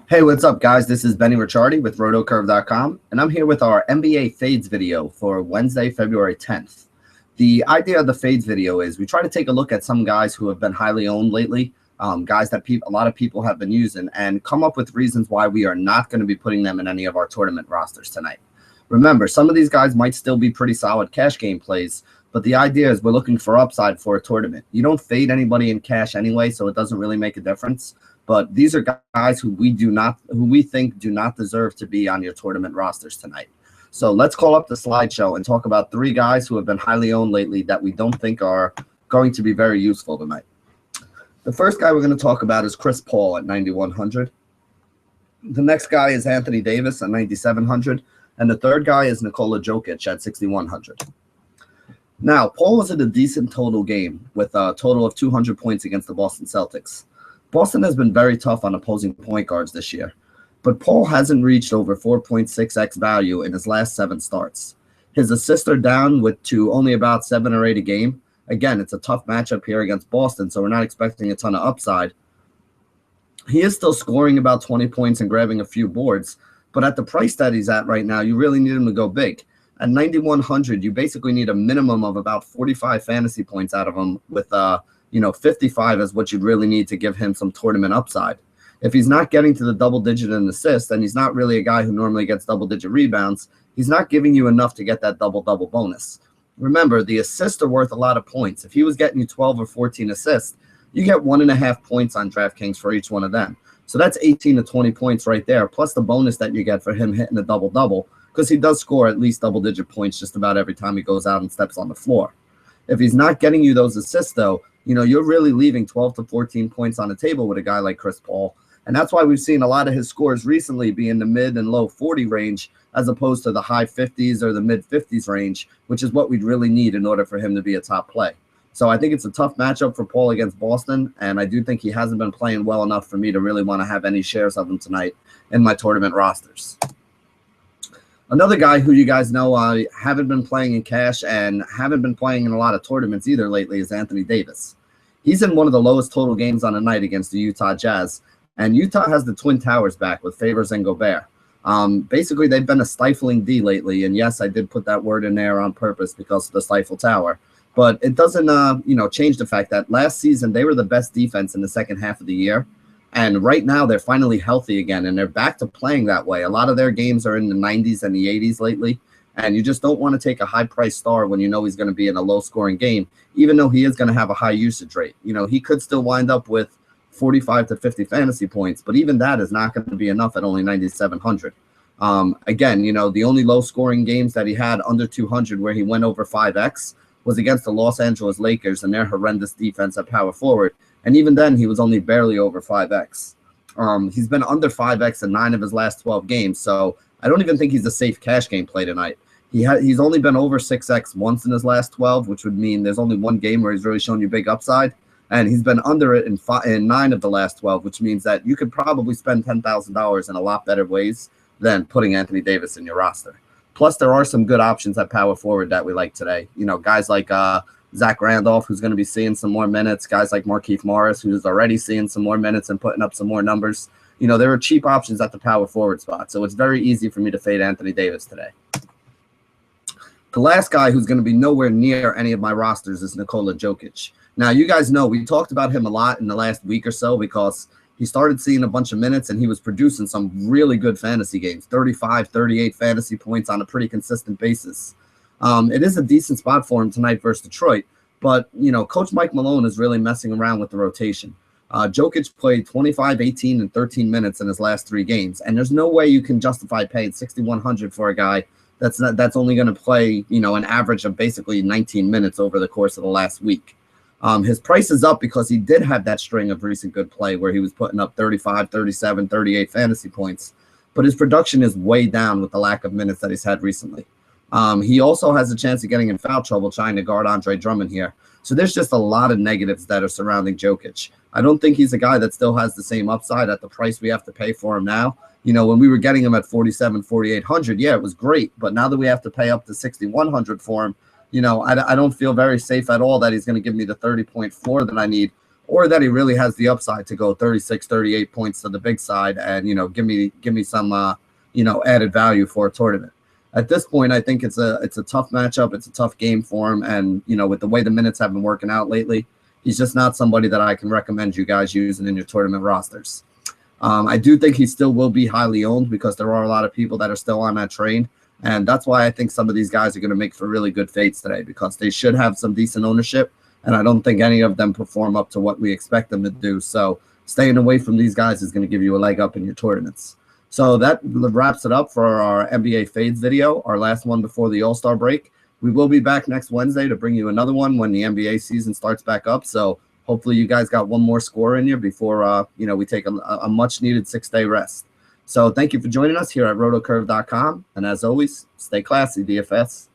Hey, what's up, guys? This is Benny Ricciardi with rotocurve.com, and I'm here with our NBA fades video for Wednesday, February 10th. The idea of the fades video is we try to take a look at some guys who have been highly owned lately, guys that a lot of people have been using, and come up with reasons why we are not going to be putting them in any of our tournament rosters tonight. Remember, some of these guys might still be pretty solid cash game plays, but the idea is we're looking for upside for a tournament. You don't fade anybody in cash anyway, so it doesn't really make a difference. But these are guys who we think do not deserve to be on your tournament rosters tonight. So let's call up the slideshow and talk about three guys who have been highly owned lately that we don't think are going to be very useful tonight. The first guy we're going to talk about is Chris Paul at 9,100. The next guy is Anthony Davis at 9,700. And the third guy is Nikola Jokic at 6,100. Now, Paul was in a decent total game with a total of 200 points against the Boston Celtics. Boston has been very tough on opposing point guards this year, but Paul hasn't reached over 4.6x value in his last 7 starts. His assists are down to only about 7 or 8 a game. Again, it's a tough matchup here against Boston, so we're not expecting a ton of upside. He is still scoring about 20 points and grabbing a few boards, but at the price that he's at right now, you really need him to go big. At 9,100, you basically need a minimum of about 45 fantasy points out of him with 55 is what you'd really need to give him some tournament upside. If he's not getting to the double digit in assists, and he's not really a guy who normally gets double digit rebounds, he's not giving you enough to get that double-double bonus. Remember, the assists are worth a lot of points. If he was getting you 12 or 14 assists, you get 1.5 points on DraftKings for each one of them. So that's 18 to 20 points right there, plus the bonus that you get for him hitting a double-double, because he does score at least double-digit points just about every time he goes out and steps on the floor. If he's not getting you those assists, though, you're really leaving 12 to 14 points on the table with a guy like Chris Paul. And that's why we've seen a lot of his scores recently be in the mid and low 40 range as opposed to the high 50s or the mid 50s range, which is what we'd really need in order for him to be a top play. So I think it's a tough matchup for Paul against Boston, and I do think he hasn't been playing well enough for me to really want to have any shares of him tonight in my tournament rosters. Another guy who you guys know I haven't been playing in cash and haven't been playing in a lot of tournaments either lately is Anthony Davis. He's in one of the lowest total games on the night against the Utah Jazz, and Utah has the Twin Towers back with Favors and Gobert. Basically, they've been a stifling D lately, and yes, I did put that word in there on purpose because of the stifle tower. But it doesn't, change the fact that last season they were the best defense in the second half of the year. And right now they're finally healthy again, and they're back to playing that way. A lot of their games are in the 90s and the 80s lately, and you just don't want to take a high-priced star when you know he's going to be in a low-scoring game, even though he is going to have a high usage rate. He could still wind up with 45 to 50 fantasy points, but even that is not going to be enough at only 9,700. Again, the only low-scoring games that he had under 200 where he went over 5x was against the Los Angeles Lakers and their horrendous defense at power forward. And even then, he was only barely over 5x. He's been under 5x in 9 of his last 12 games, so I don't even think he's a safe cash game play tonight. He's only been over 6x once in his last 12, which would mean there's only one game where he's really shown you big upside. And he's been under it in 9 of the last 12, which means that you could probably spend $10,000 in a lot better ways than putting Anthony Davis in your roster. Plus, there are some good options at power forward that we like today. Guys like Zach Randolph, who's going to be seeing some more minutes. Guys like Markieff Morris, who's already seeing some more minutes and putting up some more numbers. There are cheap options at the power forward spot. So it's very easy for me to fade Anthony Davis today. The last guy who's going to be nowhere near any of my rosters is Nikola Jokic. Now, you guys know we talked about him a lot in the last week or so because he started seeing a bunch of minutes and he was producing some really good fantasy games, 35, 38 fantasy points on a pretty consistent basis. It is a decent spot for him tonight versus Detroit, but, Coach Mike Malone is really messing around with the rotation. Jokic played 25, 18, and 13 minutes in his last 3 games, and there's no way you can justify paying $6,100 for a guy that's only going to play, an average of basically 19 minutes over the course of the last week. His price is up because he did have that string of recent good play where he was putting up 35, 37, 38 fantasy points, but his production is way down with the lack of minutes that he's had recently. He also has a chance of getting in foul trouble trying to guard Andre Drummond here. So there's just a lot of negatives that are surrounding Jokic. I don't think he's a guy that still has the same upside at the price we have to pay for him now. When we were getting him at 47, 4,800, yeah, it was great. But now that we have to pay up to 6,100 for him, I don't feel very safe at all that he's going to give me the 30 point floor that I need or that he really has the upside to go 36, 38 points to the big side and, give me some, added value for a tournament. At this point, I think it's a tough matchup. It's a tough game for him. And, with the way the minutes have been working out lately, he's just not somebody that I can recommend you guys using in your tournament rosters. I do think he still will be highly owned because there are a lot of people that are still on that train. And that's why I think some of these guys are going to make for really good fades today, because they should have some decent ownership. And I don't think any of them perform up to what we expect them to do. So staying away from these guys is going to give you a leg up in your tournaments. So that wraps it up for our NBA fades video, our last one before the All-Star break. We will be back next Wednesday to bring you another one when the NBA season starts back up. So hopefully you guys got one more score in you before we take a much-needed 6-day rest. So thank you for joining us here at rotocurve.com. And as always, stay classy, DFS.